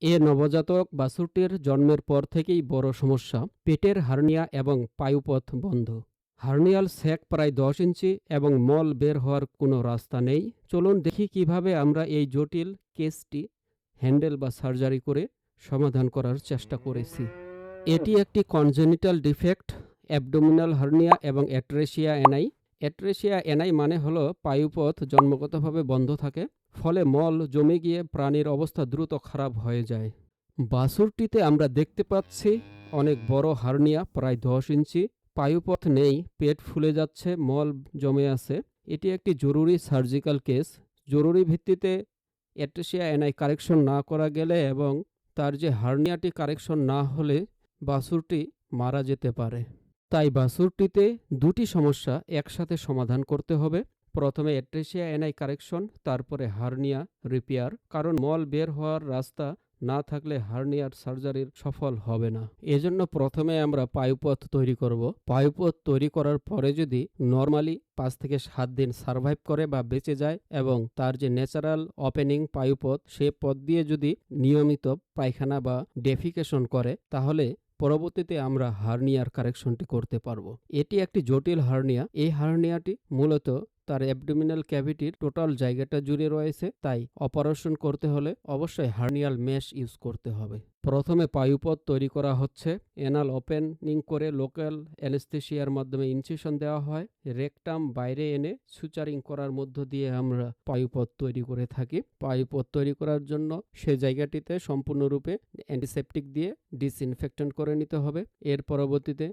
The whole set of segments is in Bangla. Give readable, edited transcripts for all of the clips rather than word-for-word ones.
এ নবজাতক বাছুরটির জন্মের পর থেকেই বড় সমস্যা, পেটের হার্নিয়া এবং পায়ুপথ বন্ধ। হার্নিয়াল স্যাক প্রায় 10 ইঞ্চি এবং মল বের হওয়ার কোনো রাস্তা নেই। চলুন দেখি কিভাবে আমরা এই জটিল কেসটি হ্যান্ডেল বা সার্জারি করে সমাধান করার চেষ্টা করেছি। এটি একটি কনজেনিটাল ডিফেক্ট, অ্যাবডোমিনাল হার্নিয়া এবং অ্যাট্রেসিয়া অ্যানাই। অ্যাট্রেসিয়া অ্যানাই মানে হলো পায়ুপথ জন্মগতভাবে বন্ধ থাকে, ফলে মল জমে গিয়ে প্রাণীর অবস্থা দ্রুত খারাপ হয়ে যায়। বাছুরটিতে আমরা দেখতে পাচ্ছি অনেক বড় হার্নিয়া, প্রায় 10 ইঞ্চি। পায়ুপথ নেই, পেট ফুলে যাচ্ছে, মল জমে আছে। এটি একটি জরুরি সার্জিক্যাল কেস। জরুরি ভিত্তিতে অ্যাট্রেসিয়া অ্যানাই কারেকশন না করা গেলে এবং তার যে হার্নিয়াটি কারেকশন না হলে বাছুরটি মারা যেতে পারে। তাই বাছুরটিতে দুটি সমস্যা একসাথে সমাধান করতে হবে। প্রথমে অ্যাট্রেসিয়া অ্যানাই কারেকশন, তারপরে হার্নিয়া রিপেয়ার। কারণ মল বের হওয়ার রাস্তা না থাকলে হার্নিয়ার সার্জারির সফল হবে না। এজন্য প্রথমে আমরা পায়ুপথ তৈরি করব। পায়ুপথ তৈরি করার পরে যদি নরমালি 5 থেকে 7 দিন সার্ভাইভ করে বা বেঁচে যায় এবং তার যে ন্যাচারাল ওপেনিং পায়ুপথ, সে পথ দিয়ে যদি নিয়মিত পায়খানা বা ডেফিকেশন করে, তাহলে পরবর্তীতে আমরা হার্নিয়ার কারেকশনটি করতে পারবো। এটি একটি জটিল হার্নিয়া। এই হার্নিয়াটি মূলত তার অ্যাবডোমিনাল ক্যাভিটির টোটাল জায়গাটা জুড়ে রয়েছে, তাই অপারেশন করতে হলে অবশ্যই হার্নিয়াল মেশ ইউজ করতে হবে। প্রথমে পায়ুপথ তৈরি করা হচ্ছে। এনাল ওপেনিং করে লোকাল অ্যানেস্থেসিয়ার মাধ্যমে ইনসিশন দেওয়া হয়। রেকটাম বাইরে এনে সুচারিং করার মধ্য দিয়ে আমরা পায়ুপথ তৈরি করে থাকি। পায়ুপথ তৈরি করার জন্য সে জায়গাটিতে সম্পূর্ণরূপে অ্যান্টিসেপটিক দিয়ে ডিসইনফেক্টেন্ট করে নিতে হবে। এর পরবর্তীতে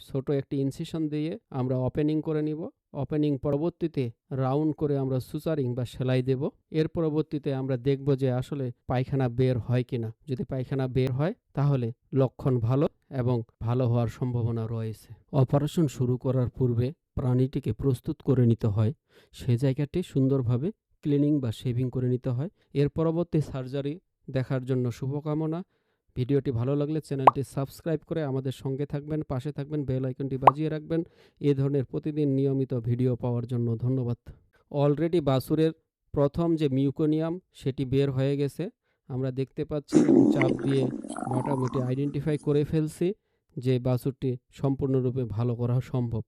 ছোট একটি ইনসিশন দিয়ে আমরা ওপেনিং করে নিব। ওপেনিং পরবর্তীতে রাউন্ড করে আমরা সুচারিং বা সেলাই দেব। এর পরবর্তীতে আমরা দেখব যে আসলে পায়খানা বের হয় কিনা। যদি পায়খানা বের হয় তাহলে লক্ষণ ভালো এবং ভালো হওয়ার সম্ভাবনা রয়েছে। অপারেশন শুরু করার পূর্বে প্রাণীটিকে প্রস্তুত করে নিতে হয়। সে জায়গাটি সুন্দরভাবে ক্লিনিং বা শেভিং করে নিতে হয়। এর পরবর্তী সার্জারি দেখার জন্য শুভকামনা। ভিডিওটি ভালো লাগলে চ্যানেলটি সাবস্ক্রাইব করে আমাদের সঙ্গে থাকবেন, পাশে থাকবেন, বেল আইকনটি বাজিয়ে রাখবেন এ ধরনের প্রতিদিন নিয়মিত ভিডিও পাওয়ার জন্য। ধন্যবাদ। অলরেডি বাছুরের প্রথম যে মিউকোনিয়াম সেটি বের হয়ে গেছে আমরা দেখতে পাচ্ছি এবং চাপ দিয়ে মোটামুটি আইডেন্টিফাই করে ফেলছি যে বাছুরটি সম্পূর্ণরূপে ভালো করা সম্ভব।